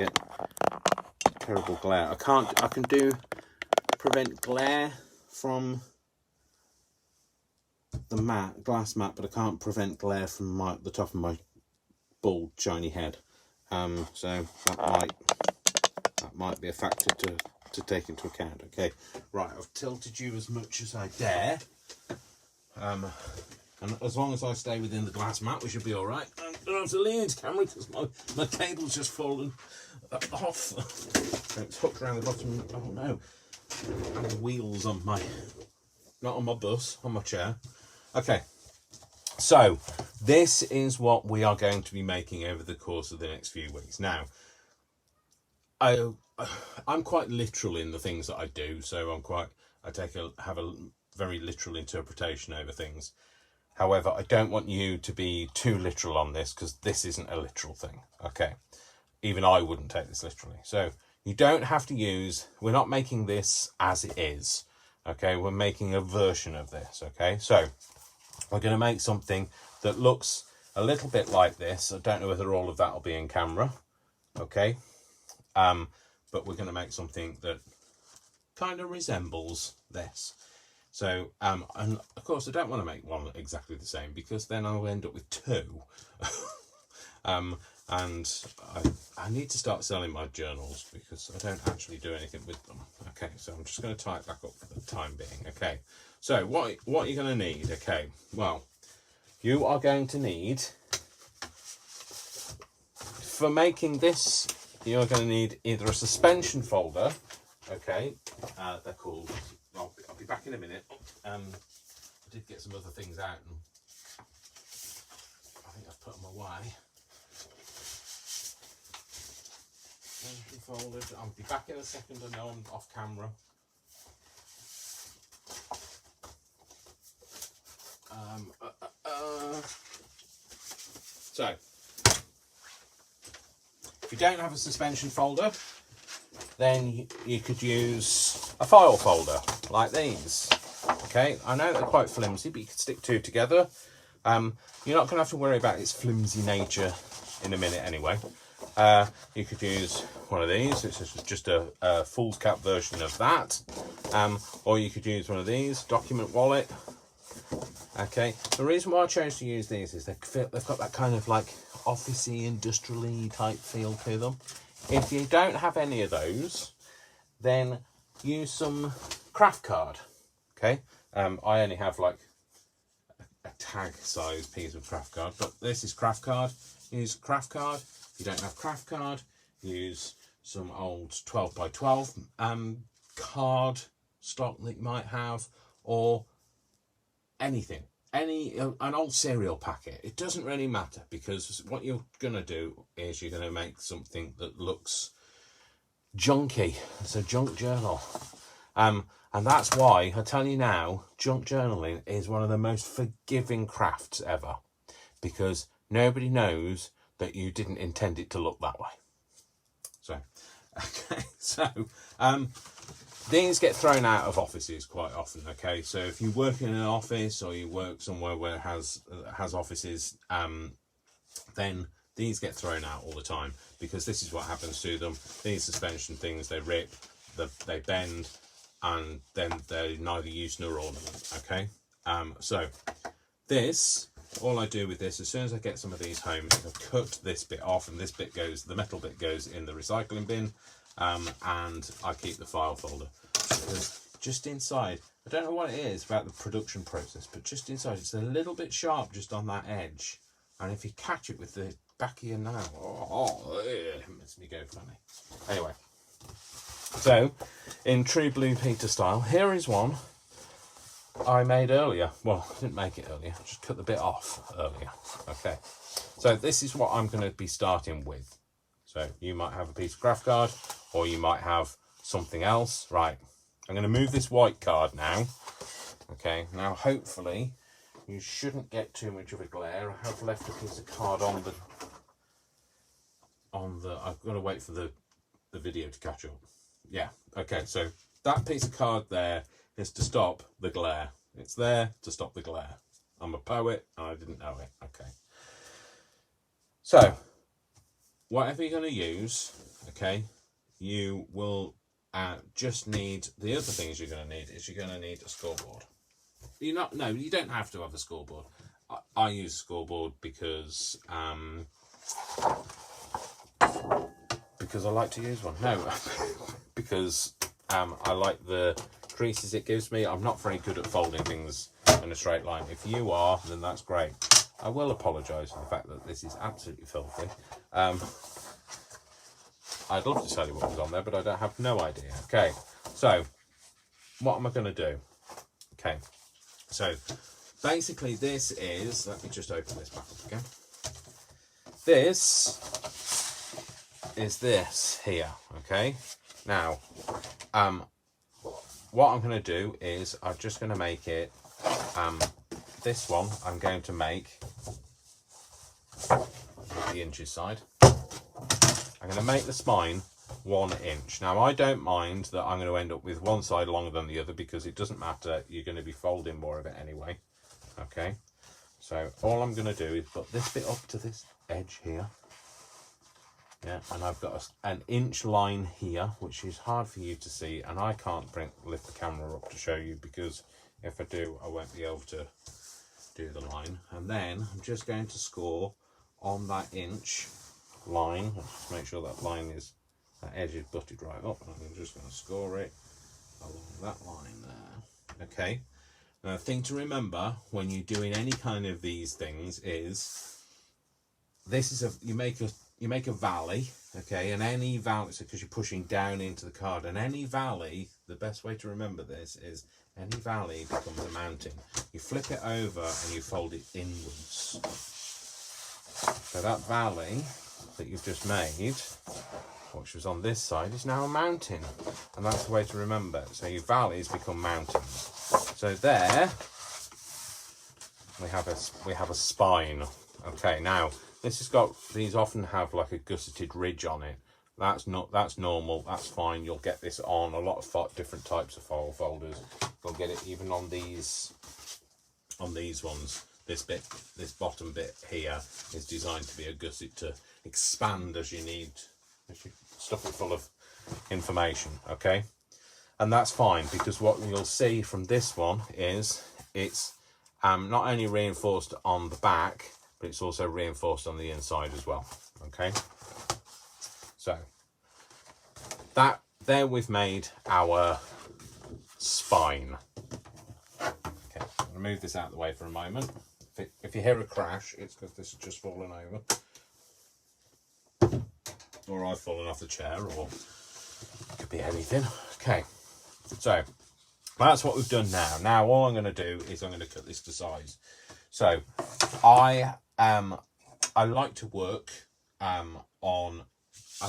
get terrible glare. I can do prevent glare from the glass mat, but I can't prevent glare from the top of my bald shiny head. So that might be a factor to take into account. Okay, right, I've tilted you as much as I dare. And as long as I stay within the glass mat, we should be all right. I don't have to lean into camera because my cable's just fallen off. It's hooked around the bottom. Oh no! And the wheels on not on my bus, on my chair. Okay, so this is what we are going to be making over the course of the next few weeks. Now, I'm quite literal in the things that I do, so I have a very literal interpretation over things. However, I don't want you to be too literal on this, because this isn't a literal thing. Okay, even I wouldn't take this literally. So you don't have to we're not making this as it is. Okay, we're making a version of this. Okay, so we're going to make something that looks a little bit like this. I don't know whether all of that will be in camera. Okay, but we're going to make something that kind of resembles this. So, and of course I don't want to make one exactly the same, because then I'll end up with two. And I need to start selling my journals, because I don't actually do anything with them. Okay, so I'm just going to tie it back up for the time being. Okay, so what are you going to need? Okay, well, you are going to need, for making this, you're going to need either a suspension folder. Okay, they're called, I'll be back in a minute. I did get some other things out, and I think I've put them away. Suspension folders. I'll be back in a second. I know I'm off camera. So, if you don't have a suspension folder, then you could use a file folder like these. Okay, I know they're quite flimsy, but you could stick two together. You're not going to have to worry about its flimsy nature in a minute anyway. You could use one of these, which is just a fool's cap version of that. Or you could use one of these, document wallet. Okay, the reason why I chose to use these is they've got that kind of like officey, industrial-y type feel to them. If you don't have any of those, then use some craft card. Okay, I only have like a tag size piece of craft card, but this is craft card. Use craft card. If you don't have craft card, use some old 12 by 12 card stock that you might have, or anything, an old cereal packet. It doesn't really matter, because what you're going to do is you're going to make something that looks junky. It's a junk journal. And that's why I tell you now, junk journaling is one of the most forgiving crafts ever, because nobody knows that you didn't intend it to look that way. So, okay, so these get thrown out of offices quite often. Okay, so if you work in an office, or you work somewhere where it has offices, then these get thrown out all the time, because this is what happens to them. These suspension things, they rip, they bend, and then they're neither use nor ornament. Okay, so this, all I do with this, as soon as I get some of these home, is I cut this bit off, and this bit goes, the metal bit goes in the recycling bin, and I keep the file folder. Because just inside, I don't know what it is about the production process, but just inside, it's a little bit sharp just on that edge, and if you catch it with the back of your nail, it makes me go funny. Anyway, so in true Blue Peter style, here is one I made earlier. Well, I didn't make it earlier, I just cut the bit off earlier. Okay, so this is what I'm going to be starting with. So you might have a piece of craft card, or you might have something else. Right, I'm going to move this white card now. Okay, now hopefully you shouldn't get too much of a glare. I have left a piece of card on the I've got to wait for the video to catch up. Yeah, okay, so that piece of card there is to stop the glare. It's there to stop the glare. I'm a poet and I didn't know it. Okay, so whatever you're going to use, okay, you will just need, the other things you're going to need is you're going to need a scoreboard. You don't have to have a scoreboard. I use a scoreboard because I like to use one. No, because I like the creases it gives me. I'm not very good at folding things in a straight line. If you are, then that's great. I will apologise for the fact that this is absolutely filthy. I'd love to tell you what was on there, but I don't have no idea. Okay, so what am I going to do? Okay, so basically this is, let me just open this back up again. This is this here, okay? Now, what I'm going to do is I'm just going to make it, this one I'm going to make the inches side. I'm going to make the spine 1 inch. Now I don't mind that I'm going to end up with one side longer than the other because it doesn't matter, you're going to be folding more of it anyway. Okay, so all I'm going to do is put this bit up to this edge here. Yeah, and I've got an inch line here, which is hard for you to see, and I can't lift the camera up to show you because if I do, I won't be able to do the line. And then I'm just going to score on that inch line. Let's just make sure that line is, that edge is butted right up, and I'm just going to score it along that line there. Okay, now the thing to remember when you're doing any kind of these things is this is you make a valley, okay, and any valley, so because you're pushing down into the card, and any valley, the best way to remember this is any valley becomes a mountain. You flip it over and you fold it inwards. So that valley that you've just made, which was on this side, is now a mountain, and that's the way to remember it. So your valleys become mountains. So there we have a spine. Okay, now this has got, these often have like a gusseted ridge on it. That's normal, that's fine. You'll get this on a lot of different types of file folders. You'll get it even on these ones. This bottom bit here is designed to be a gusset to expand as you need, as you stuff it full of information, okay? And that's fine, because what you'll see from this one is it's not only reinforced on the back, but it's also reinforced on the inside as well, okay? So that there we've made our spine. Okay, I'm gonna move this out of the way for a moment. If you hear a crash, it's because this has just fallen over, or I've fallen off the chair, or it could be anything. Okay, so that's what we've done now. Now all I'm going to do is I'm going to cut this to size. So I like to work on, I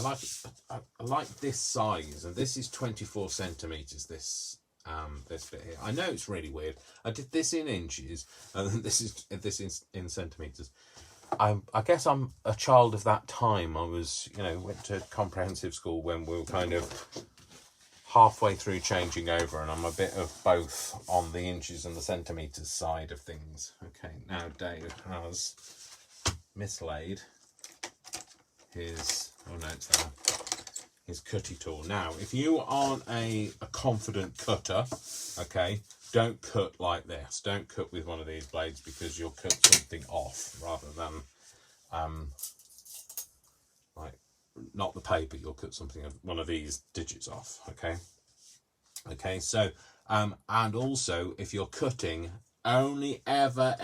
like this size, and this is 24 centimeters. This bit here. I know it's really weird. I did this in inches, and then this is in centimeters. I guess I'm a child of that time. I was, went to comprehensive school when we were kind of halfway through changing over, and I'm a bit of both on the inches and the centimeters side of things. Okay, now Dave has mislaid his, oh no, it's there, his cutty tool. Now, if you aren't a confident cutter, okay, don't cut like this. Don't cut with one of these blades, because you'll cut something off rather than like not the paper. You'll cut something, one of these digits off. Okay, so and also if you're cutting, only ever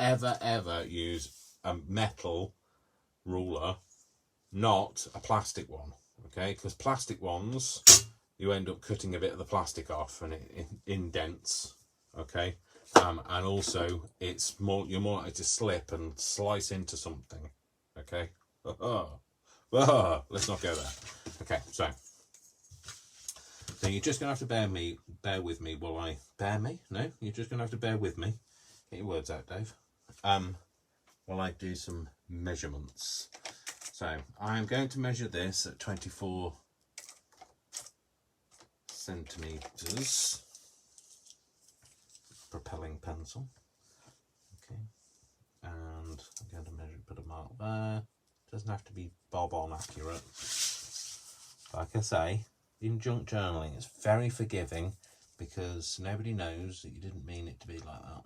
use a metal ruler, not a plastic one. Okay, because plastic ones, you end up cutting a bit of the plastic off and it indents. Okay, and also you're more likely to slip and slice into something. Okay, let's not go there. Okay, so you're just gonna have to bear with me while I you're just gonna have to bear with me. Get your words out, Dave. While I do some measurements. So I'm going to measure this at 24 centimeters. Propelling pencil. Okay, and I'm going to put a mark there. Doesn't have to be bob on accurate. Like I say, in junk journaling, it's very forgiving because nobody knows that you didn't mean it to be like that.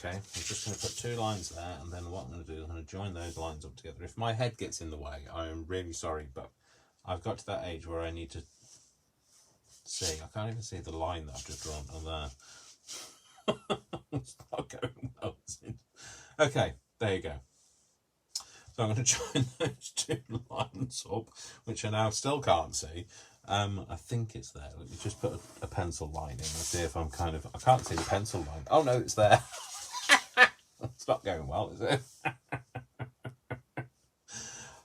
Okay, I'm just going to put 2 lines there, and then what I'm going to do is I'm going to join those lines up together. If my head gets in the way, I am really sorry, but I've got to that age where I need to see. I can't even see the line that I've just drawn on there. It's not going well, is it? Okay, there you go. So I'm going to join those 2 lines up, which I now still can't see. I think it's there. Let me just put a pencil line in and see if I'm kind of... I can't see the pencil line. Oh, no, it's there. It's not going well, is it?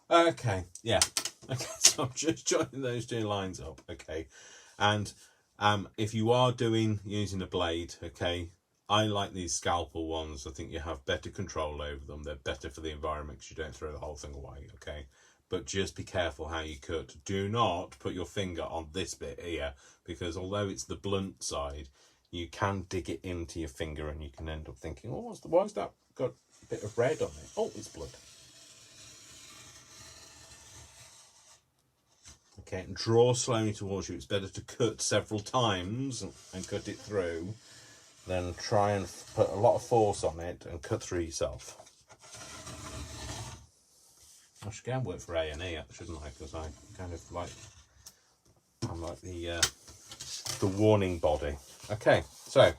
Okay, yeah. Okay, so I'm just joining those 2 lines up, okay? And if you are using a blade, okay, I like these scalpel ones. I think you have better control over them. They're better for the environment because you don't throw the whole thing away, okay? But just be careful how you cut. Do not put your finger on this bit here, because although it's the blunt side, you can dig it into your finger and you can end up thinking, oh, why's that got a bit of red on it? Oh, it's blood. Okay, and draw slowly towards you. It's better to cut several times and cut it through than try and put a lot of force on it and cut through yourself. I should go and work for A&E, shouldn't I? Because I kind of like, I'm like the warning body. Okay, so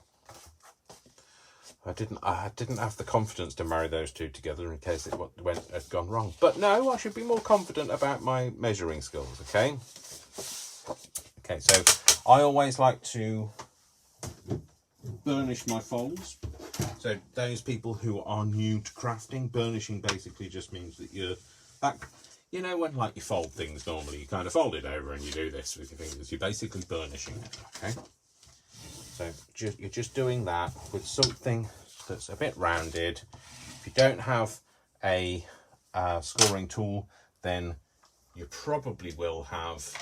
I didn't have the confidence to marry those 2 together in case it had gone wrong. But no, I should be more confident about my measuring skills. Okay. Okay, so I always like to burnish my folds. So those people who are new to crafting, burnishing basically just means that you know, when like you fold things normally, you kind of fold it over and you do this with your fingers. You're basically burnishing it. Okay. So you're just doing that with something that's a bit rounded. If you don't have a scoring tool, then you probably will have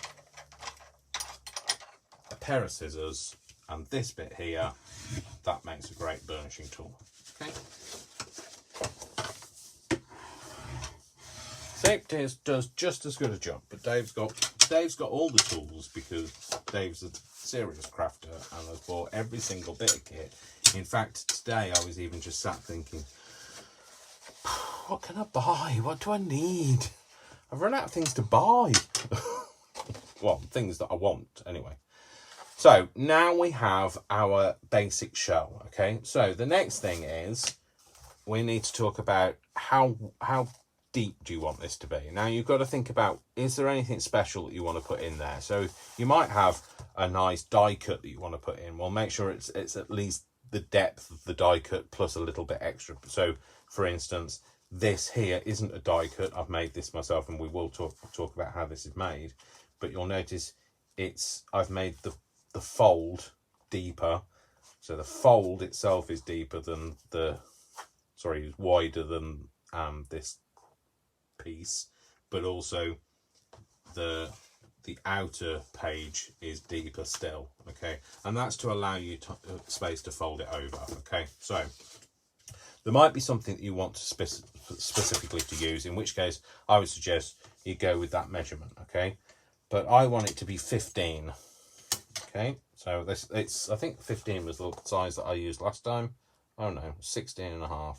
a pair of scissors, and this bit here, that makes a great burnishing tool. Okay. Dave does just as good a job, but Dave's got all the tools because Dave's a serious crafter and has bought every single bit of kit. In fact, today I was even just sat thinking, what can I buy? What do I need? I've run out of things to buy. Well, things that I want anyway. So now we have our basic shell. Okay, so the next thing is we need to talk about how deep do you want this to be. Now you've got to think about, is there anything special that you want to put in there? So you might have a nice die cut that you want to put in. Well, make sure it's at least the depth of the die cut plus a little bit extra. So for instance, this here isn't a die cut. I've made this myself, and we will talk about how this is made, but you'll notice I've made the fold deeper. So the fold itself is deeper than wider than this piece, but also the outer page is deeper still. Okay, and that's to allow you space to fold it over. Okay, so there might be something that you want to specifically to use, in which case I would suggest you go with that measurement. Okay, but I want it to be 15. Okay, so I think 15 was the size that I used last time. Oh no, 16.5.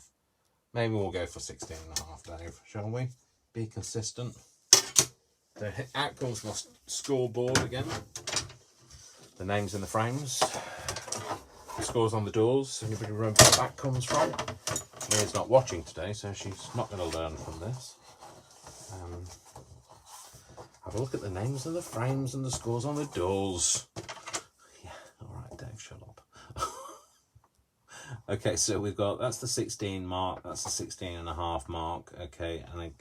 Maybe we'll go for 16.5, Dave, shall we? Be consistent. So out comes my scoreboard again. The names in the frames. The scores on the doors. Anybody remember where that comes from? Maria's not watching today, so she's not going to learn from this. Have a look at the names of the frames and the scores on the doors. Yeah, all right, Dave, shut up. Okay, so we've got, that's the 16 mark, that's the 16.5 mark. Okay, and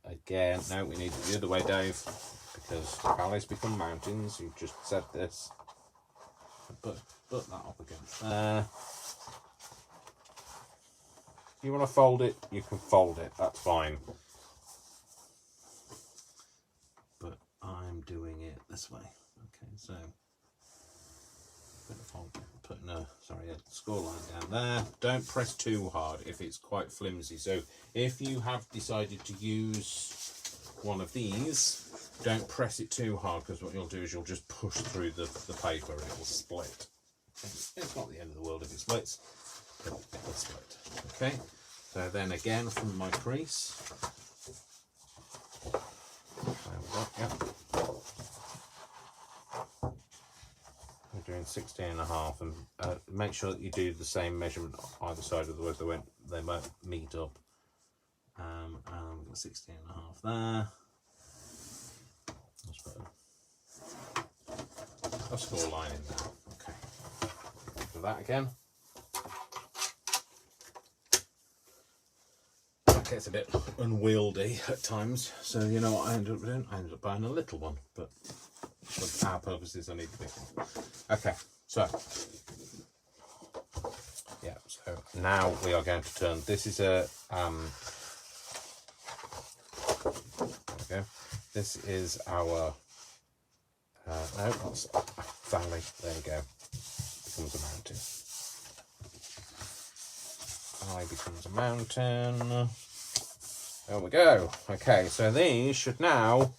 again, no, we need it the other way, Dave, because valleys become mountains. You've just said this. Put that up against there. You want to fold it, you can fold it, that's fine. But I'm doing it this way. Okay, so putting a score line down there. Don't press too hard if it's quite flimsy. So if you have decided to use one of these, don't press it too hard, because what you'll do is you'll just push through the paper and it will split. It's not the end of the world if it splits. It'll split. Okay, so then again from my crease. Yeah. We're doing 16.5, and make sure that you do the same measurement either side, otherwise they won't meet up. And we've got 16.5 there. Let's put a score line in there. Okay. Do that again. That gets a bit unwieldy at times, so you know what I ended up doing? I ended up buying a little one, but for our purposes I need the big one. Okay, so yeah, so now we are going to turn. This is a there we go. This is our no, that's valley. There you go. Becomes a mountain. Valley becomes a mountain. There we go. Okay, so these should now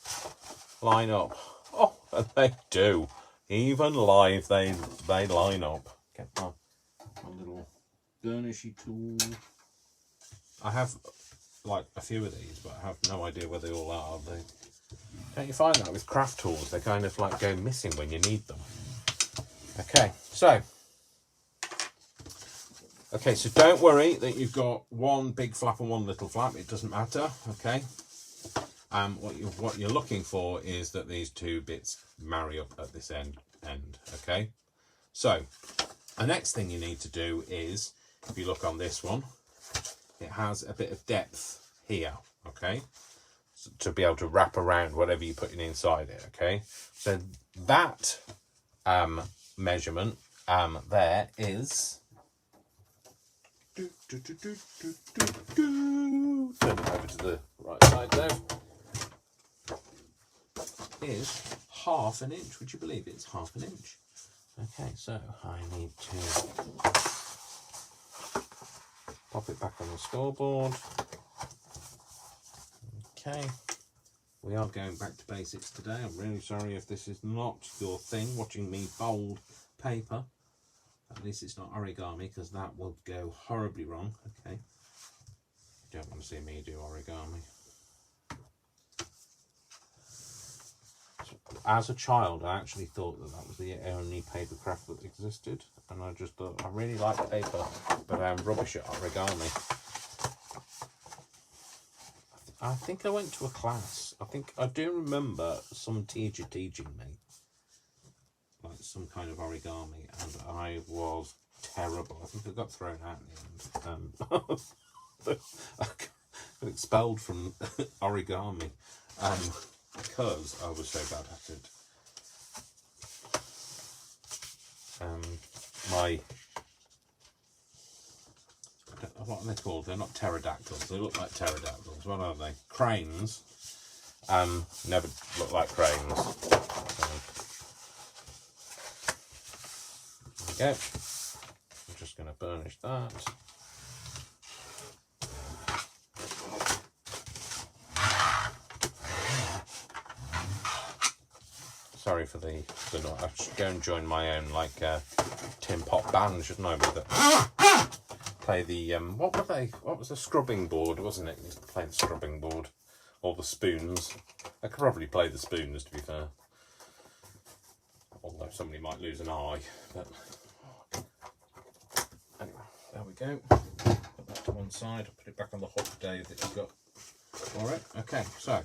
line up. Oh, and they do. Even live, they line up. Get my little burnishy tool. I have like a few of these, but I have no idea where they all are. Don't you find that with craft tools? They kind of like go missing when you need them. Okay, so don't worry that you've got one big flap and one little flap. It doesn't matter. Okay. What you're looking for is that these two bits marry up at this end. Okay. So the next thing you need to do is, if you look on this one, it has a bit of depth here. Okay. So, to be able to wrap around whatever you're putting inside it. Okay. So that measurement there is. Turn it over to the right side there. Is 1/2 an inch. Would you believe it? It's 1/2 an inch. Okay, so I need to pop it back on the scoreboard. Okay, we are going back to basics today. I'm really sorry if this is not your thing, watching me fold paper. At least it's not origami, because that will go horribly wrong. Okay, you don't want to see me do origami. As a child, I actually thought that was the only paper craft that existed, and I just thought I really like paper, but I'm rubbish at origami. I think I went to a class. I do remember some teacher teaching me like some kind of origami, and I was terrible. I think I got thrown out in the end. I got expelled from origami. Because I was so bad at it. What are they called? They're not pterodactyls. They look like pterodactyls. What are they? Cranes. Never look like cranes. There we go. I'm just going to burnish that. Sorry for the noise. I should go and join my own like tin pot band, shouldn't I? With it, play the what was the scrubbing board, wasn't it? Used to play the scrubbing board, or the spoons. I could probably play the spoons, to be fair. Although somebody might lose an eye. But anyway, there we go. Put that to one side. I'll put it back on the hot day that you've got for it. Okay, so.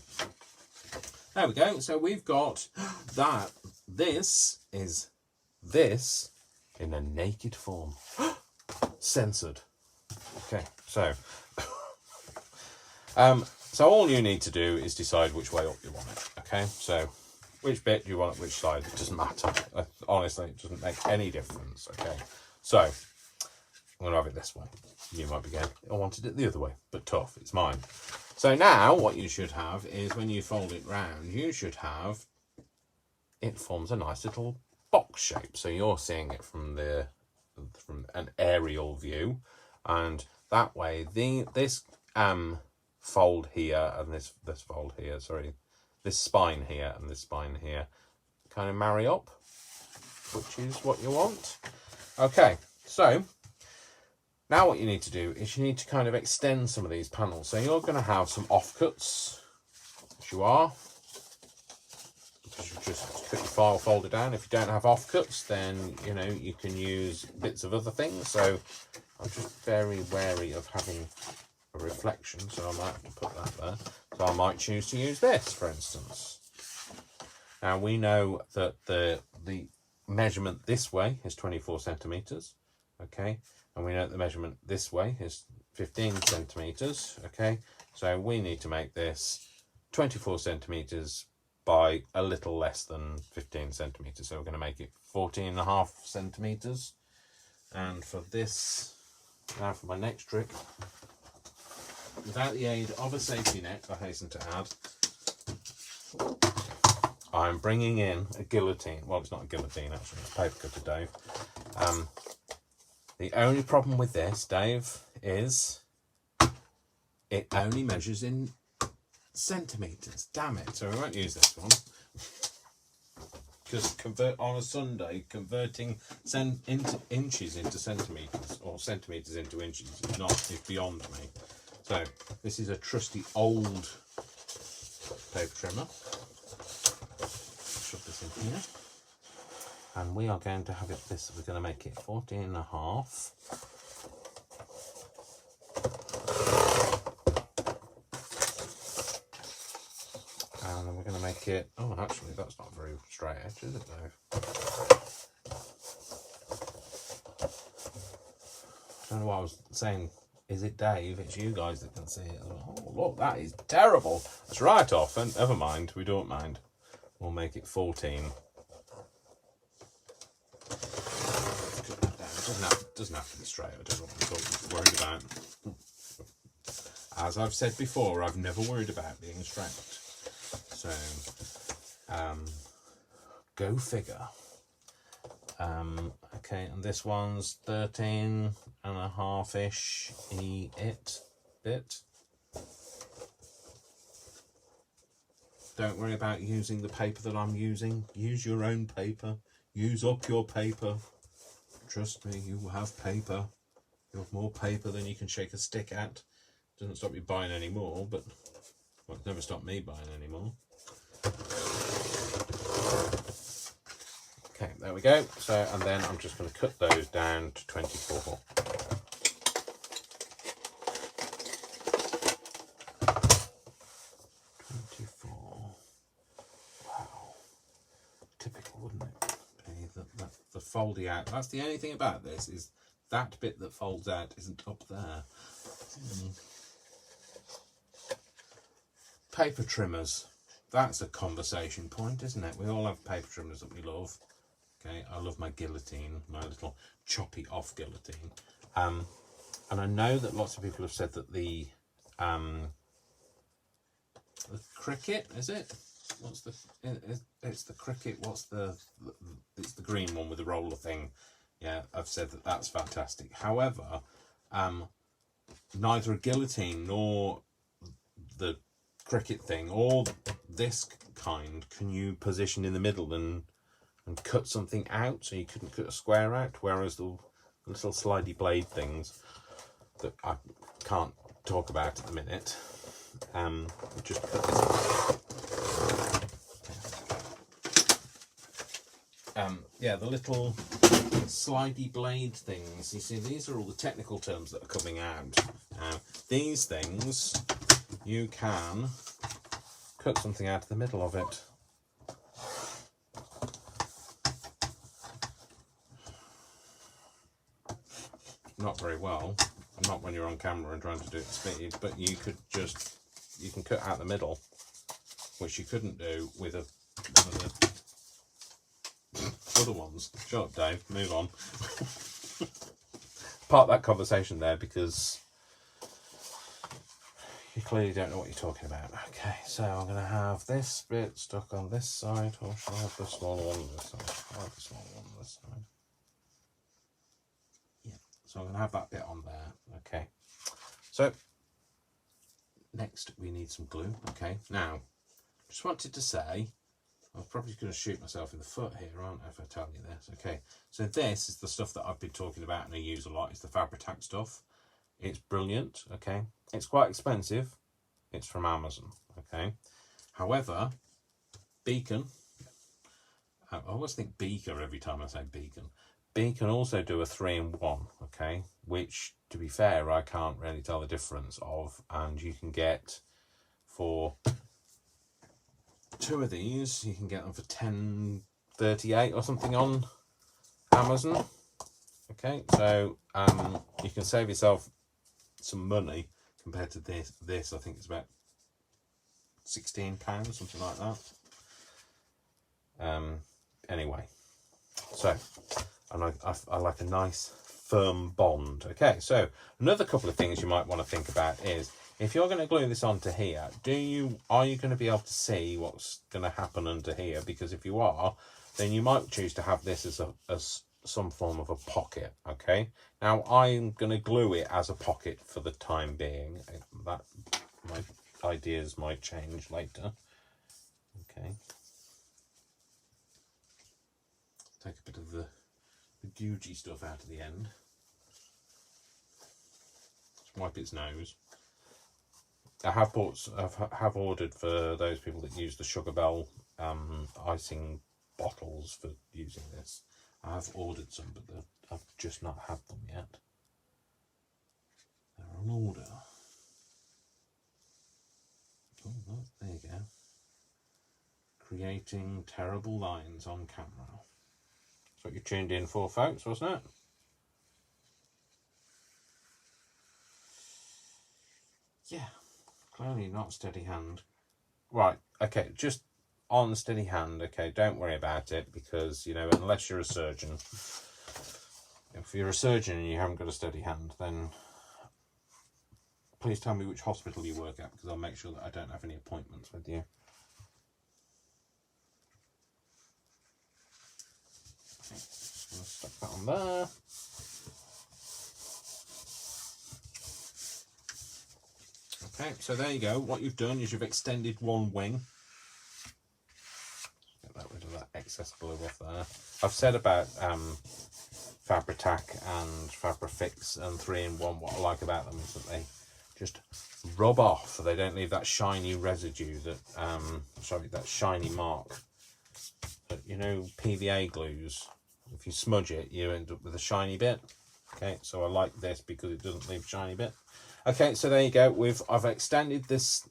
There we go. So we've got that. This is this in a naked form. Censored. Okay, so so all you need to do is decide which way up you want it. Okay, so which bit do you want, which side? It doesn't matter. Honestly, it doesn't make any difference. Okay, so I'm going to have it this way. You might be going, I wanted it the other way, but tough, it's mine. So now what you should have is, when you fold it round, you should have, it forms a nice little box shape. So you're seeing it from an aerial view, and that way this fold here and this fold here, sorry, this spine here and this spine here kind of marry up, which is what you want. Okay, so now what you need to do is you need to kind of extend some of these panels. So you're going to have some offcuts, as you are, because you just cut your file folder down. If you don't have offcuts, then you know you can use bits of other things. So I'm just very wary of having a reflection, so I might have to put that there. So I might choose to use this, for instance. Now we know that the measurement this way is 24 centimeters, okay, and we know that the measurement this way is 15 centimeters, okay, so we need to make this 24 centimeters by a little less than 15 centimeters, so we're going to make it 14.5 centimeters. And for this, now for my next trick, without the aid of a safety net, I hasten to add, I'm bringing in a guillotine. Well, it's not a guillotine, actually, it's a paper cutter, Dave. The only problem with this, Dave, is it only measures in centimetres. Damn it. So we won't use this one. Because on a Sunday, converting inches into centimetres, or centimetres into inches, is beyond me. So this is a trusty old paper trimmer. Shove this in here. And we are going to have it this, we're going to make it 14.5. And then we're going to make it, oh, actually, that's not very straight edge, is it, though? I don't know what I was saying. Is it Dave? It's you guys that can see it. Oh, look, that is terrible. That's right off, and never mind, we don't mind. We'll make it 14. Doesn't have to be straight. I don't know what I'm worried about. As I've said before, I've never worried about being straight. So, go figure. Okay, and this one's 13.5-ish bit. Don't worry about using the paper that I'm using. Use your own paper. Use up your paper. Trust me, you will have paper. You have more paper than you can shake a stick at. Doesn't stop you buying any more, but well, it's never stopped me buying any more. Okay, there we go. So, and then I'm just going to cut those down to 24. Wow. Typical, wouldn't it? The folding out. That's the only thing about this, is that bit that folds out isn't up there. Paper trimmers. That's a conversation point, isn't it? We all have paper trimmers that we love. Okay, I love my guillotine, my little choppy off guillotine. And I know that lots of people have said that the cricket, is it? What's the? It's the cricket. What's the? It's the green one with the roller thing. Yeah, I've said that that's fantastic. However, neither a guillotine nor the cricket thing or this kind can you position in the middle and cut something out. So you couldn't cut a square out. Whereas the little slidey blade things that I can't talk about at the minute, just cut this. Yeah, the little slidey blade things. You see, these are all the technical terms that are coming out. These things, you can cut something out of the middle of it. Not very well. Not when you're on camera and trying to do it at speed, but you can cut out the middle, which you couldn't do with one of the other ones. Shut up, Dave. Move on. Part that conversation there because you clearly don't know what you're talking about. Okay, so I'm going to have this bit stuck on this side, or shall I have the smaller one on this side? I'll have the smaller one on this side. Yeah, so I'm going to have that bit on there. Okay, so next we need some glue. Okay, now just wanted to say, I'm probably going to shoot myself in the foot here, aren't I, if I tell you this? Okay, so this is the stuff that I've been talking about and I use a lot. It's the Fabri-Tac stuff. It's brilliant, okay? It's quite expensive. It's from Amazon, okay? However, Beacon, I always think Beaker every time I say Beacon. Beacon also do a 3-in-1, okay? Which, to be fair, I can't really tell the difference of. And you can get for 2 of these, you can get them for $10.38 or something on Amazon. Okay, so you can save yourself some money compared to this. I think it's about £16, something like that. Anyway, so I like a nice firm bond. Okay, so another couple of things you might want to think about is, if you're going to glue this onto here, are you going to be able to see what's going to happen under here? Because if you are, then you might choose to have this as some form of a pocket. Okay, now I'm going to glue it as a pocket for the time being. That my ideas might change later. Okay, take a bit of the googey stuff out of the end. Just wipe its nose. I have ordered for those people that use the Sugar Bell icing bottles for using this. I have ordered some, but I've just not had them yet. They're on order. Oh, there you go. Creating terrible lines on camera. That's what you tuned in for, folks, wasn't it? Yeah. Clearly not steady hand. Right, okay, just on steady hand, okay, don't worry about it, because, you know, unless you're a surgeon, if you're a surgeon and you haven't got a steady hand, then please tell me which hospital you work at, because I'll make sure that I don't have any appointments with you. Okay, just going to stuck that on there. Okay, so there you go. What you've done is you've extended one wing. Get that rid of that excess glue off there. I've said about Fabri-Tac and Fabri-Fix and 3-in-1. What I like about them is that they just rub off. They don't leave that shiny residue, that that shiny mark. But, you know, PVA glues, if you smudge it, you end up with a shiny bit. Okay, so I like this because it doesn't leave a shiny bit. Okay, so there you go. I've extended this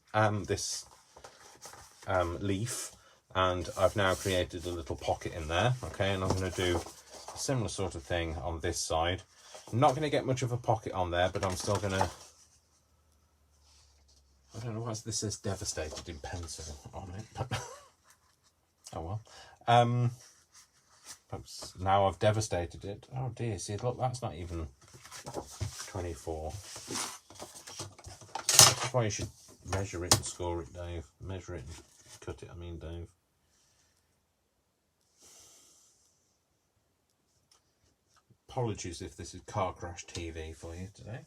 leaf, and I've now created a little pocket in there. Okay, and I'm going to do a similar sort of thing on this side. I'm not going to get much of a pocket on there, but I'm still going to. I don't know why this says devastated in pencil on it, but oh well. Now I've devastated it. Oh dear, see, look, that's not even 24. That's why you should measure it and score it, Dave. Measure it and cut it, I mean, Dave. Apologies if this is car crash TV for you today.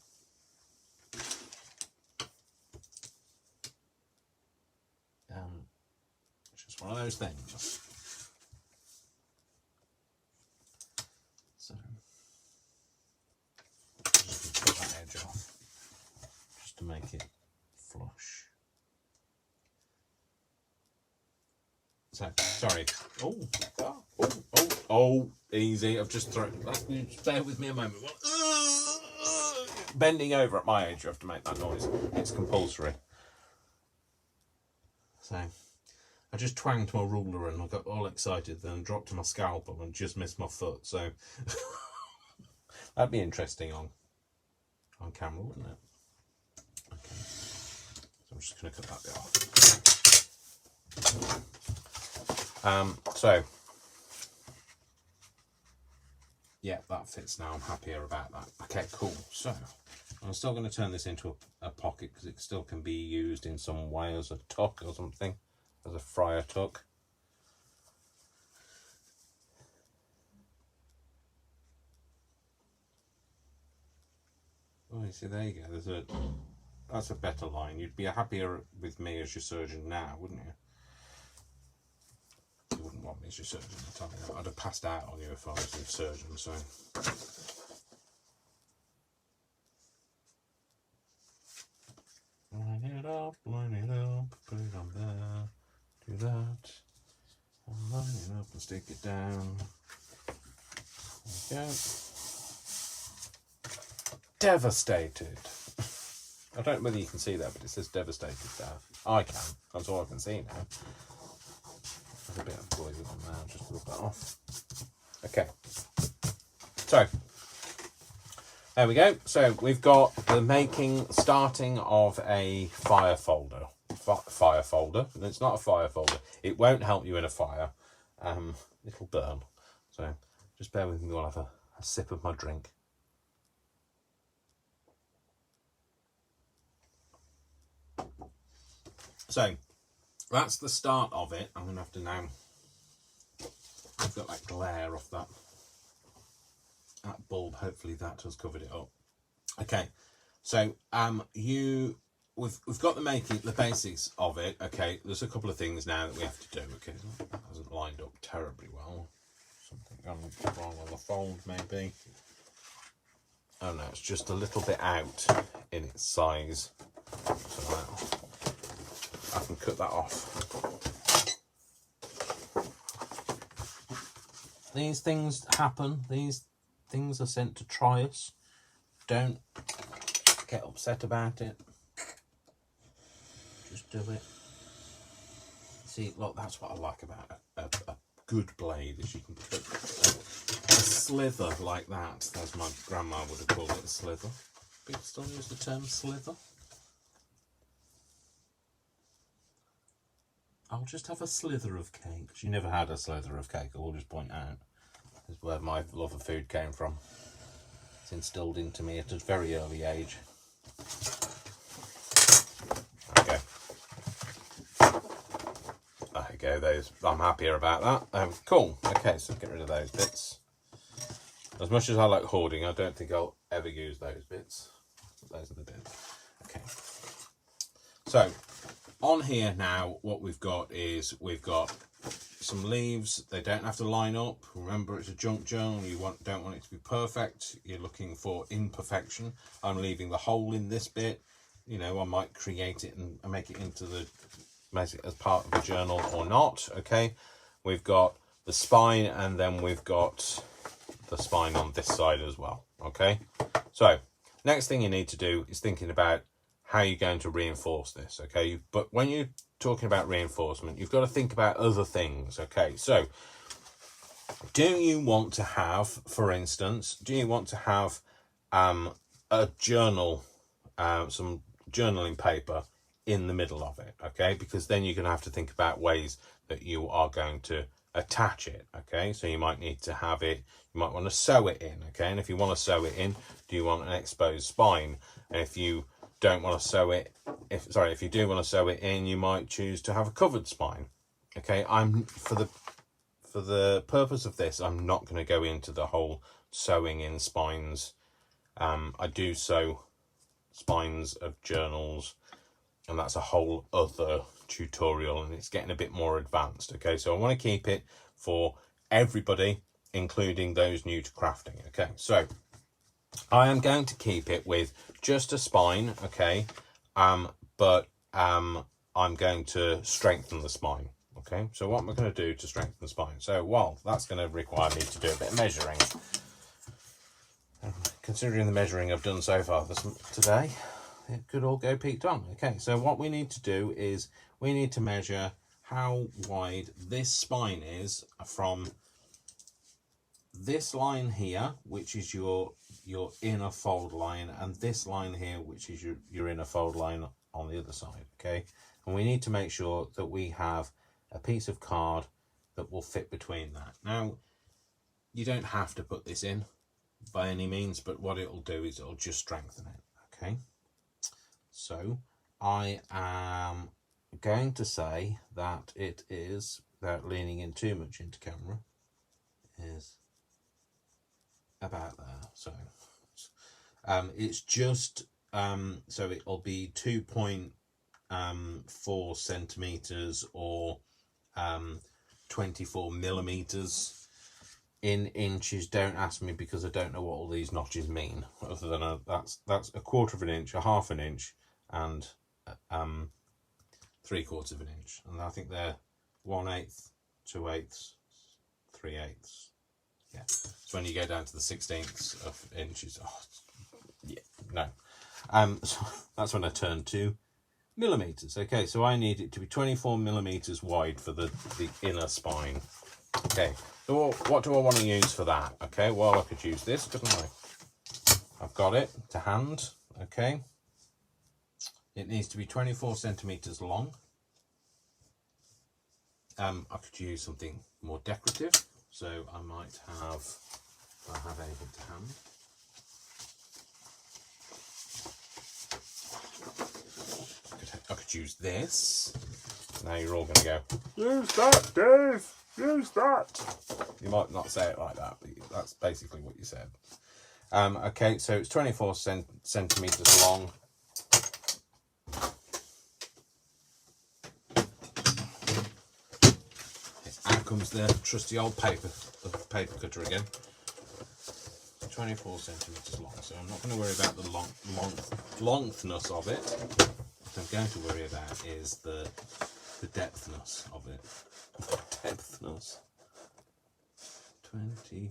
It's just one of those things. So, just cut that edge off, just to make it flush. So, sorry. Oh, easy. I've just thrown. Just bear with me a moment. Bending over at my age, you have to make that noise. It's compulsory. So, I just twanged my ruler and I got all excited, then dropped my scalpel and just missed my foot. So, that'd be interesting on camera, wouldn't it? Okay. So I'm just going to cut that bit off. So, yeah, that fits now. I'm happier about that. Okay, cool. So, I'm still going to turn this into a pocket because it still can be used in some way as a tuck or something, as a fryer tuck. Oh, you see, there you go. That's a better line. You'd be happier with me as your surgeon now, wouldn't you? Well, it's your surgeon. I'd have passed out on you if I was a surgeon, so. Line it up, put it on there, do that, and line it up and stick it down. There we go. Devastated. I don't know whether you can see that, but it says devastated there. I can. That's all I can see now. There's a bit of glue on there. I'll just rub that off. Okay. So, there we go. So, we've got the starting of a fire folder. Fire folder. And it's not a fire folder. It won't help you in a fire. It'll burn. So, just bear with me while I have a sip of my drink. So, that's the start of it. I'm going to have to now... I've got that glare off that bulb. Hopefully that has covered it up. Okay, so we've got the basics of it. Okay, there's a couple of things now that we have to do. Okay, that hasn't lined up terribly well. Something gone wrong on the fold, maybe. Oh no, it's just a little bit out in its size. So I can cut that off. These things happen. These things are sent to try us. Don't get upset about it. Just do it. See, look, that's what I like about a good blade, is you can put a slither like that. As my grandma would have called it, a slither. People still use the term slither. I'll just have a slither of cake. She never had a slither of cake, I'll just point out. This is where my love of food came from. It's instilled into me at a very early age. Okay. There you go, those. I'm happier about that. Cool. Okay, so get rid of those bits. As much as I like hoarding, I don't think I'll ever use those bits. Those are the bits. Okay. So, on here now, what we've got is we've got some leaves. They don't have to line up. Remember, it's a junk journal. You don't want it to be perfect. You're looking for imperfection. I'm leaving the hole in this bit. You know, I might create it and make it into make it as part of the journal or not. Okay, we've got the spine, and then we've got the spine on this side as well. Okay, so next thing you need to do is thinking about how you're going to reinforce this. Okay, but when you're talking about reinforcement, you've got to think about other things. Okay, so do you want to have, for instance, a journal, some journaling paper in the middle of it? Okay, because then you're going to have to think about ways that you are going to attach it. Okay, so you might need to have it, you might want to sew it in. Okay, and if you want to sew it in, do you want an exposed spine? And if you don't want to sew it, if you do want to sew it in, you might choose to have a covered spine. Okay, for the purpose of this, I'm not going to go into the whole sewing in spines. I do sew spines of journals, and that's a whole other tutorial, and it's getting a bit more advanced. Okay, so I want to keep it for everybody, including those new to crafting. Okay, so I am going to keep it with just a spine. Okay, but I'm going to strengthen the spine. Okay, so what am I going to do to strengthen the spine? So, well, that's going to require me to do a bit of measuring. Considering the measuring I've done so far today, it could all go peaked on. Okay, so what we need to do is we need to measure how wide this spine is from this line here, which is your inner fold line, and this line here, which is your inner fold line on the other side. Okay, and we need to make sure that we have a piece of card that will fit between that. Now, you don't have to put this in by any means, but what it'll do is it'll just strengthen it. Okay, so I am going to say that it is, without leaning in too much into camera, is about there. So it's just so it'll be 2.4 centimeters, or 24 millimeters. In inches, don't ask me, because I don't know what all these notches mean, other than that's a 1/4 inch, a 1/2 inch, and 3/4 inch, and I think they're 1/8, 2/8, 3/8. Yeah, so when you go down to the 16ths of inches, oh, yeah, no. So that's when I turn to millimeters. Okay, so I need it to be 24 millimeters wide for the inner spine. Okay, so what do I want to use for that? Okay, well, I could use this, couldn't I? I've got it to hand. Okay, it needs to be 24 centimeters long. I could use something more decorative, so I might have anything to hand. I could use this. Now you're all going to go, use that, Dave, use that. You might not say it like that, but that's basically what you said. Okay, so it's 24 centimeters long. Out comes the trusty old paper cutter again. 24 centimeters long, so I'm not going to worry about the lengthness of it. What I'm going to worry about is the depthness of it. Depthness. 20.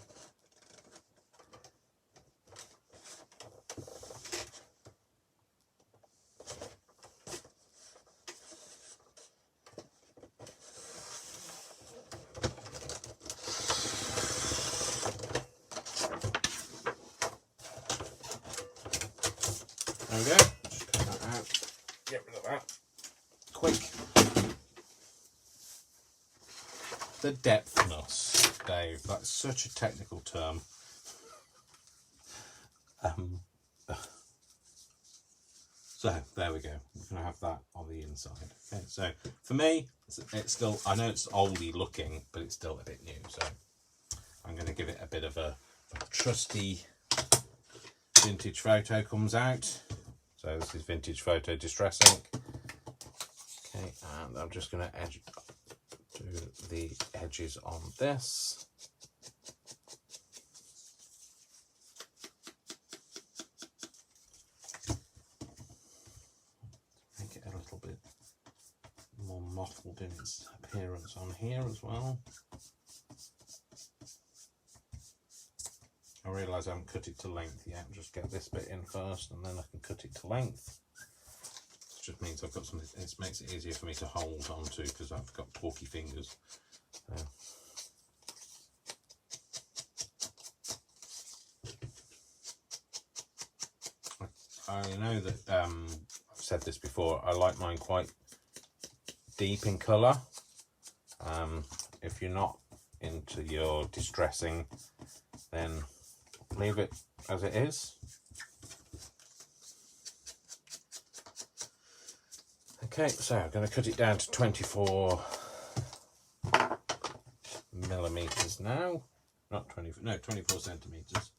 There we go. Just cut that out. Get rid of that. Quick. The depthness, Dave. That's such a technical term. So there we go. We're going to have that on the inside. Okay. So for me, it's still. I know it's oldie looking, but it's still a bit new. So I'm going to give it a bit of a trusty vintage photo comes out. So this is vintage photo distress ink. Okay, and I'm just going to do the edges on this. Make it a little bit more mottled in its appearance on here as well. I realise I haven't cut it to length yet. Just get this bit in first, and then I can cut it to length. It just means I've got something. It makes it easier for me to hold onto because I've got porky fingers. I know that I've said this before. I like mine quite deep in colour. If you're not into your distressing, then leave it as it is. Okay, so I'm going to cut it down to 24 millimeters now. Not 24, no, 24 centimeters.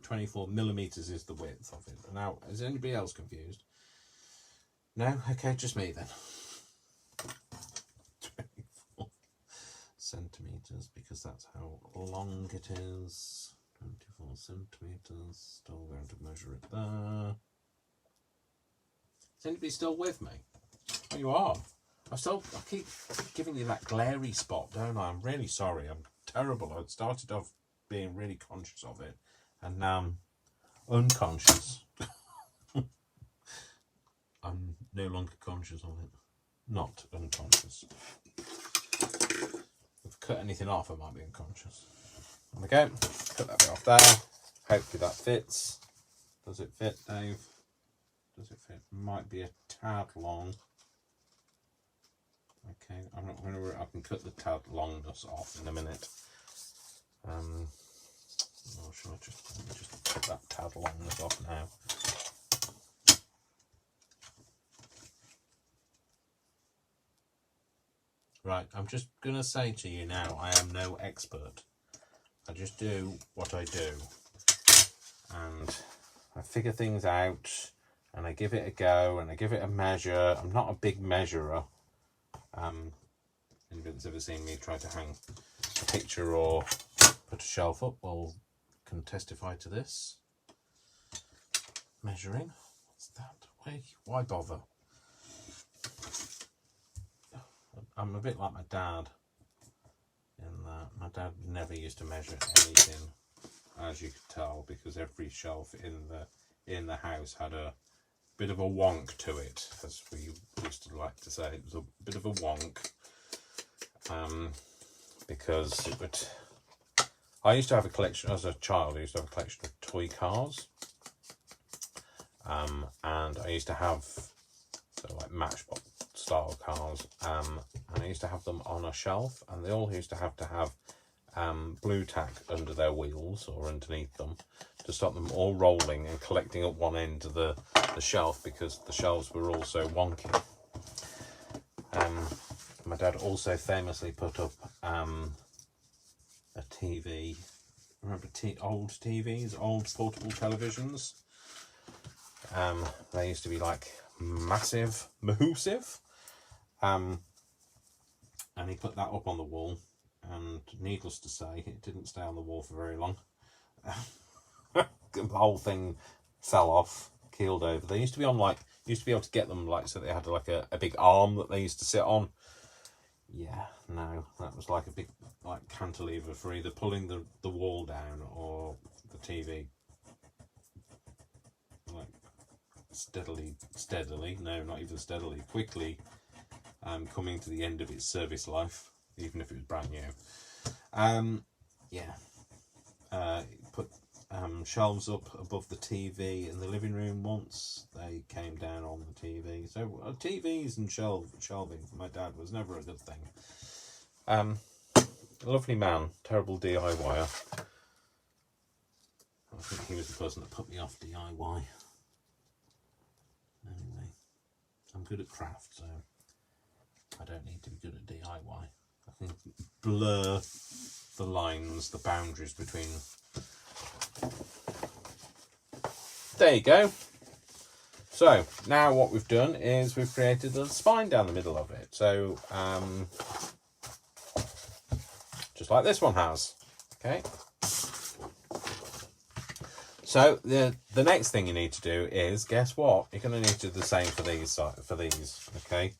24 millimeters is the width of it. Now, is anybody else confused? No? Okay, just me then. 24 centimeters, because that's how long it is. 24 centimeters. Still going to measure it there. Is anybody still with me? Oh, you are. I keep giving you that glary spot, don't I? I'm really sorry. I'm terrible. I started off being really conscious of it, and now I'm unconscious. I'm no longer conscious of it. Not unconscious. If I cut anything off, I might be unconscious. There we go. Cut that bit off there. Hopefully that fits. Does it fit, Dave? Does it fit? Might be a tad long. Okay, I'm not going to. I can cut the tad longness off in a minute. Or should I just cut that tad longness off now? Right, I'm just going to say to you now, I am no expert. I just do what I do. And I figure things out, and I give it a go, and I give it a measure. I'm not a big measurer. Anybody that's ever seen me try to hang a picture or put a shelf up can testify to this. Measuring. What's that? Why bother? I'm a bit like my dad in that my dad never used to measure anything, as you could tell, because every shelf in the house had a bit of a wonk to it, as we used to like to say. It was a bit of a wonk, because it would. I used to have a collection as a child. I used to have a collection of toy cars, and I used to have like Matchbox style cars, and I used to have them on a shelf, and they all used to have blue tack under their wheels or underneath them to stop them all rolling and collecting at one end of the shelf, because the shelves were all so wonky. My dad also famously put up a TV. Remember old TVs, old portable televisions? They used to be like massive, mahoosive. And he put that up on the wall, and needless to say, it didn't stay on the wall for very long. The whole thing fell off, keeled over. They used to be on used to be able to get them so they had like a big arm that they used to sit on. Yeah, no, that was like a big cantilever for either pulling the wall down or the TV steadily, no, not even steadily, quickly coming to the end of its service life, even if it was brand new. Put shelves up above the TV in the living room once. They came down on the TV. So TVs and shelving for my dad was never a good thing. Lovely man, terrible DIYer. I think he was the person that put me off DIY. Anyway, I'm good at craft, so I don't need to be good at DIY. I can blur the lines, the boundaries between. There you go. So now what we've done is we've created a spine down the middle of it. So just like this one has. Okay. So the next thing you need to do is, guess what? You're going to need to do the same for these. Okay.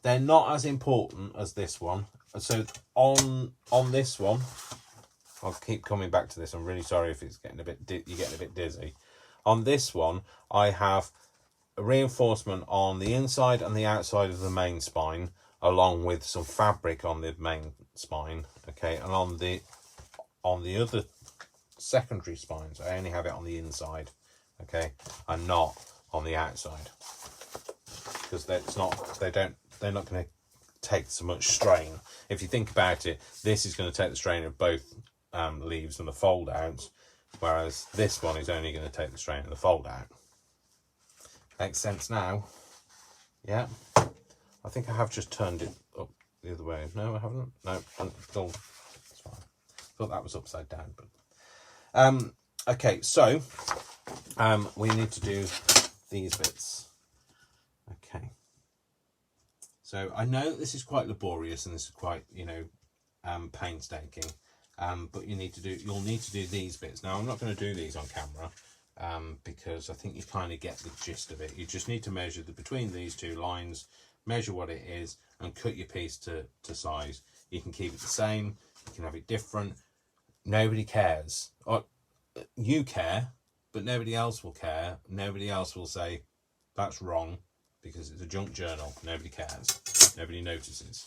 They're not as important as this one. So on this one, I'll keep coming back to this. I'm really sorry if it's getting you're getting a bit dizzy. On this one, I have a reinforcement on the inside and the outside of the main spine, along with some fabric on the main spine. Okay, and on the other secondary spines, I only have it on the inside. Okay, and not on the outside, because they're not going to take so much strain. If you think about it, this is going to take the strain of both leaves and the fold out, whereas this one is only going to take the strain of the fold out. Makes sense now? Yeah. I think I have just turned it up the other way. No, I haven't. No, still, it's fine. Thought that was upside down, but okay. So we need to do these bits. Okay. So I know this is quite laborious and this is quite, painstaking. But you'll need to do these bits. Now, I'm not going to do these on camera because I think you kind of get the gist of it. You just need to measure between these two lines, measure what it is, and cut your piece to size. You can keep it the same, you can have it different. Nobody cares. Or you care, but nobody else will care. Nobody else will say that's wrong because it's a junk journal. Nobody cares. Nobody notices.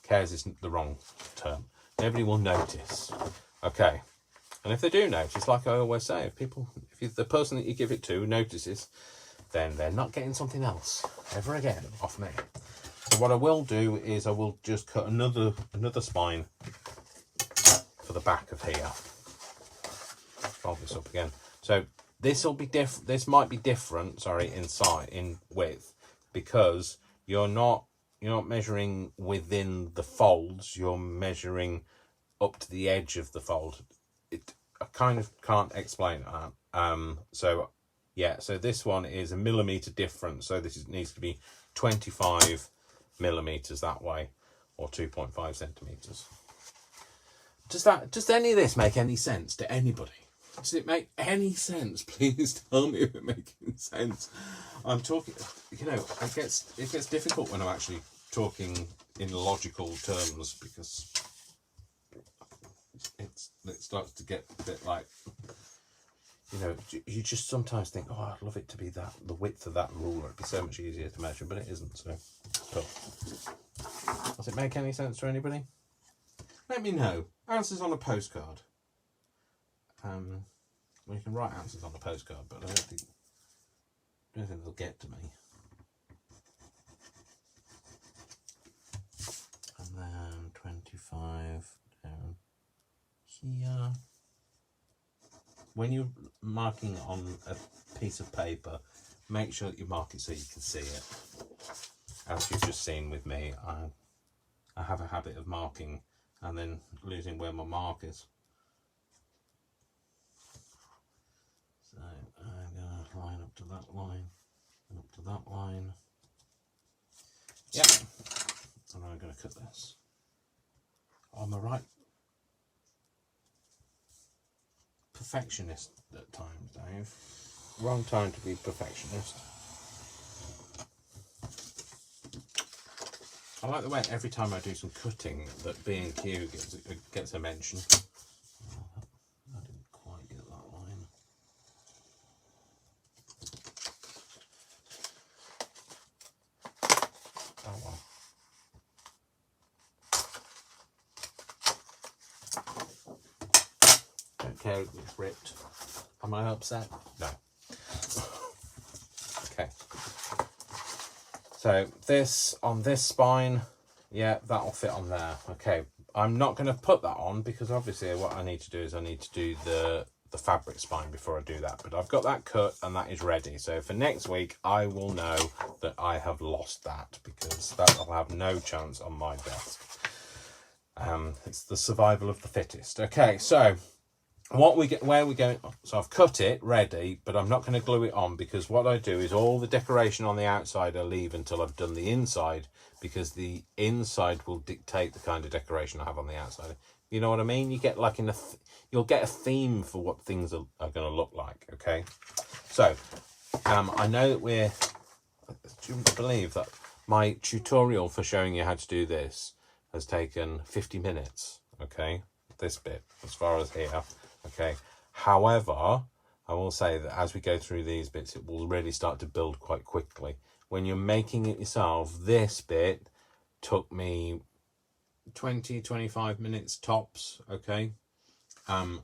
Cares isn't the wrong term. Nobody will notice. Okay. And if they do notice, like I always say, if the person that you give it to notices, then they're not getting something else ever again off me. So what I will do is I will just cut another spine for the back of here. Fold this up again. So this will be different. This might be different, in width, because you're not measuring within the folds, you're measuring up to the edge of the fold. I kind of can't explain that. So this one is a millimetre different. So this needs to be 25 millimeters that way, or 2.5 centimeters. Does any of this make any sense to anybody? Does it make any sense? Please tell me if it makes sense. I'm talking, you know, it gets difficult when I'm actually talking in logical terms, because it starts to get a bit like, you know, you just sometimes think, oh, I'd love it to be that, the width of that ruler. It'd be so much easier to measure, but it isn't. So, does it make any sense to anybody? Let me know. Answers on a postcard. Well, you can write answers on a postcard, but I don't think they'll get to me. And then 25 down here. When you're marking on a piece of paper, make sure that you mark it so you can see it. As you've just seen with me, I have a habit of marking and then losing where my mark is. So I'm going to line up to that line, and up to that line. Yep. And I'm going to cut this. Am I right? Perfectionist at times, Dave. Wrong time to be perfectionist. I like the way every time I do some cutting that B&Q gets a mention. I didn't quite get that line. Oh well. Don't care if it's ripped. Am I upset? No. Okay. So this on this spine, yeah, that'll fit on there. Okay, I'm not going to put that on because obviously what I need to do is I need to do the fabric spine before I do that. But I've got that cut and that is ready. So for next week, I will know that I have lost that, because that will have no chance on my desk. It's the survival of the fittest. Okay, so where we going? So I've cut it ready, but I'm not going to glue it on, because what I do is all the decoration on the outside I leave until I've done the inside, because the inside will dictate the kind of decoration I have on the outside. You know what I mean? You get like you'll get a theme for what things are going to look like. Okay, so I know that do you believe that my tutorial for showing you how to do this has taken 50 minutes? Okay, this bit as far as here. Okay, however, I will say that as we go through these bits, it will really start to build quite quickly. When you're making it yourself, this bit took me 20-25 minutes tops. Okay,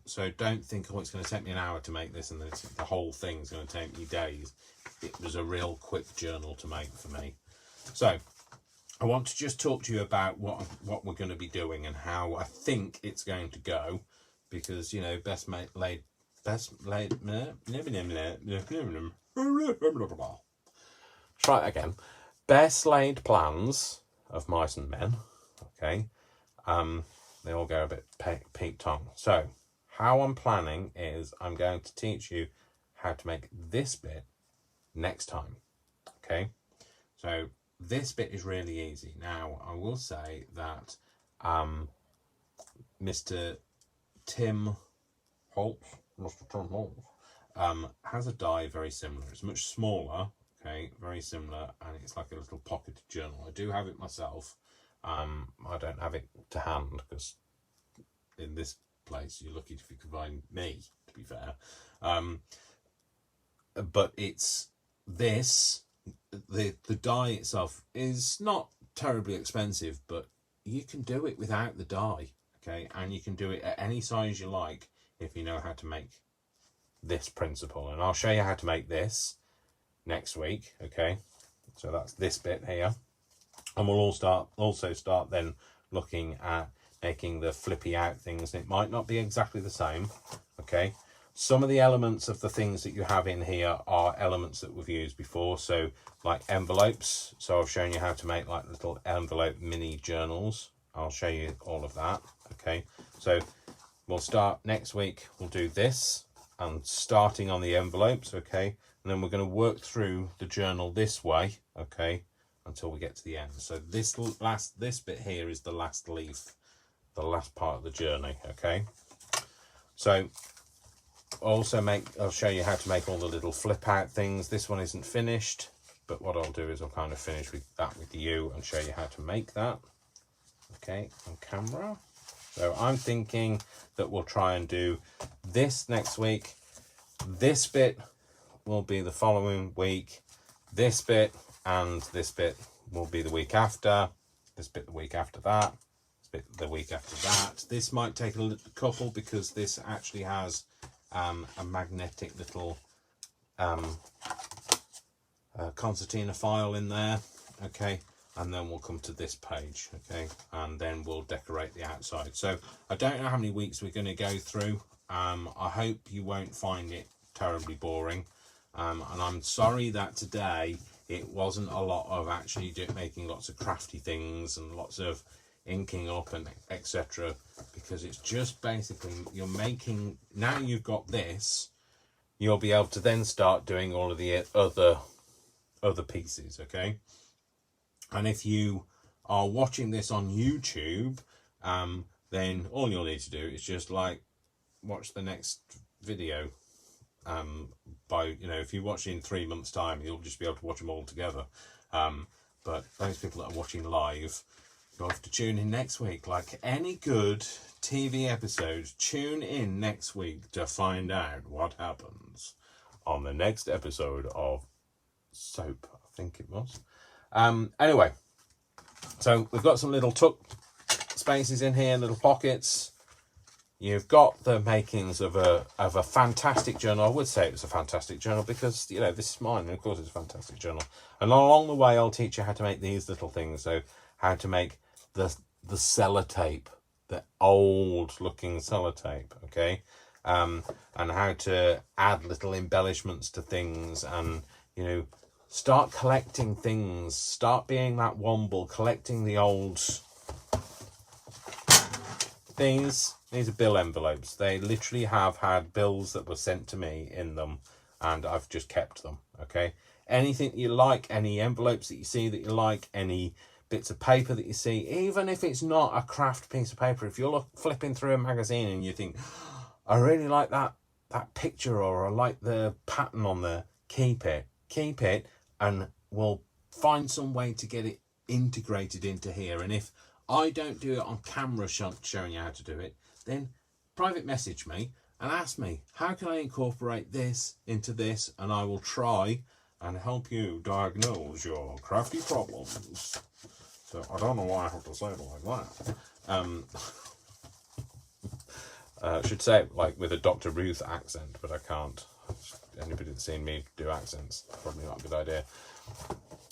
so don't think, oh, it's going to take me an hour to make this and the whole thing's going to take me days. It was a real quick journal to make for me. So I want to just talk to you about what we're going to be doing and how I think it's going to go. Because, you know, best laid plans of mice and men. Okay, they all go a bit peak tongue. So how I'm planning is I'm going to teach you how to make this bit next time. Okay, so this bit is really easy. Now I will say that Mr. Tim Holtz has a die very similar. It's much smaller, okay, very similar, and it's like a little pocketed journal. I do have it myself. I don't have it to hand because in this place you're lucky if you can find me, to be fair. But it's this, the die itself is not terribly expensive, but you can do it without the die. Okay, and you can do it at any size you like if you know how to make this principle. And I'll show you how to make this next week. Okay, so that's this bit here. And we'll also start then looking at making the flippy out things. It might not be exactly the same. Okay, some of the elements of the things that you have in here are elements that we've used before. So like envelopes. So I've shown you how to make like little envelope mini journals. I'll show you all of that. Okay, so we'll start next week. We'll do this and starting on the envelopes. Okay, and then we're going to work through the journal this way. Okay, until we get to the end. So this bit here is the last leaf, the last part of the journey. Okay, so also I'll show you how to make all the little flip out things. This one isn't finished, but what I'll do is I'll kind of finish with that with you and show you how to make that. Okay, on camera. So I'm thinking that we'll try and do this next week. This bit will be the following week. This bit and this bit will be the week after. This bit the week after that. This bit the week after that. This might take a couple because this actually has a magnetic little concertina file in there. Okay. And then we'll come to this page, okay, and then we'll decorate the outside. So I don't know how many weeks we're going to go through. I hope you won't find it terribly boring. And I'm sorry that today it wasn't a lot of actually making lots of crafty things and lots of inking up and etc. Because it's just basically you're making, now you've got this, you'll be able to then start doing all of the other pieces, okay? And if you are watching this on YouTube, then all you'll need to do is just like watch the next video. If you watch in 3 months' time, you'll just be able to watch them all together. But those people that are watching live, you'll have to tune in next week. Like any good TV episode, tune in next week to find out what happens on the next episode of Soap, I think it was. Anyway, so we've got some little tuck spaces in here, little pockets. You've got the makings of a fantastic journal. I would say it's a fantastic journal because, you know, this is mine, and of course it's a fantastic journal. And along the way, I'll teach you how to make these little things. So how to make the sellotape, the old looking sellotape, okay? And how to add little embellishments to things and, you know, start collecting things. Start being that womble, collecting the old things. These are bill envelopes. They literally have had bills that were sent to me in them, and I've just kept them, okay? Anything that you like, any envelopes that you see that you like, any bits of paper that you see, even if it's not a craft piece of paper, if you're flipping through a magazine and you think, I really like that picture, or I like the pattern on there, keep it, and we'll find some way to get it integrated into here. And if I don't do it on camera showing you how to do it, then private message me and ask me, how can I incorporate this into this? And I will try and help you diagnose your crafty problems. So I don't know why I have to say it like that. I should say it like with a Dr. Ruth accent, but I can't. Anybody that's seen me do accents, probably not a good idea.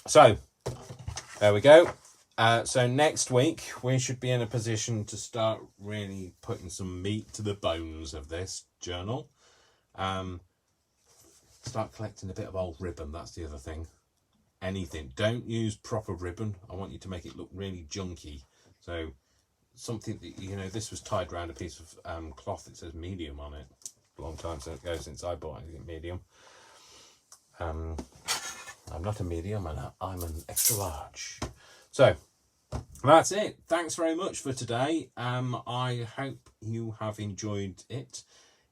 So there we go. So next week we should be in a position to start really putting some meat to the bones of this journal. Start collecting a bit of old ribbon. That's the other thing. Anything. Don't use proper ribbon. I want you to make it look really junky. So something that, you know, this was tied around a piece of cloth that says medium on it. A long time ago since I bought anything medium. I'm not a medium, and I'm an extra large. So that's it. Thanks very much for today. I hope you have enjoyed it,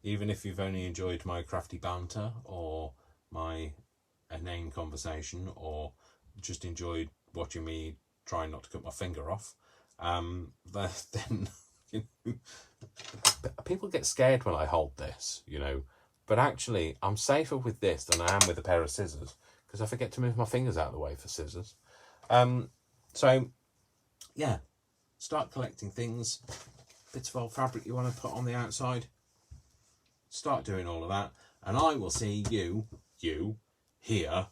even if you've only enjoyed my crafty banter or my inane conversation, or just enjoyed watching me try not to cut my finger off. Then you know, people get scared when I hold this, you know, but actually I'm safer with this than I am with a pair of scissors, because I forget to move my fingers out of the way for scissors. So yeah, start collecting things, bits of old fabric you want to put on the outside, start doing all of that, and I will see you here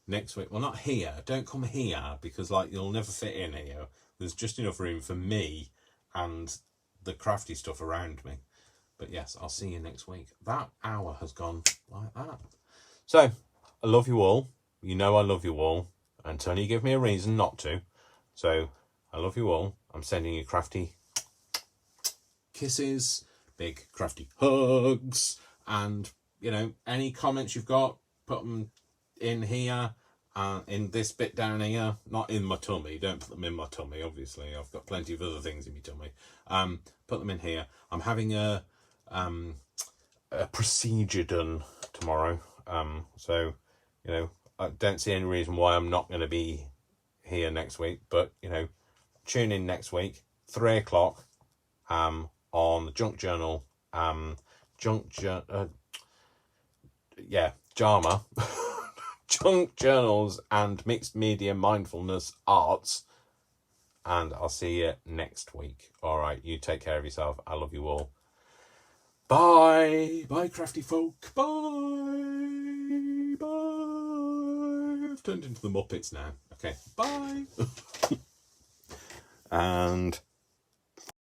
next week. Well, not here, don't come here, because like you'll never fit in here. There's just enough room for me and the crafty stuff around me. But yes, I'll see you next week. That hour has gone like that. So I love you all. You know I love you all until you give me a reason not to. So I love you all. I'm sending you crafty kisses, big crafty hugs, and you know, any comments you've got, put them in here. in this bit down here, not in my tummy. Don't put them in my tummy, obviously. I've got plenty of other things in my tummy. Put them in here. I'm having a procedure done tomorrow. So, you know, I don't see any reason why I'm not going to be here next week. But, you know, tune in next week, 3 o'clock, on the Junk Journal, JAMA, Junk Journals and Mixed Media Mindfulness Arts. And I'll see you next week. All right, you take care of yourself. I love you all. Bye. Bye, crafty folk. Bye. Bye. I've turned into the Muppets now. Okay, bye. And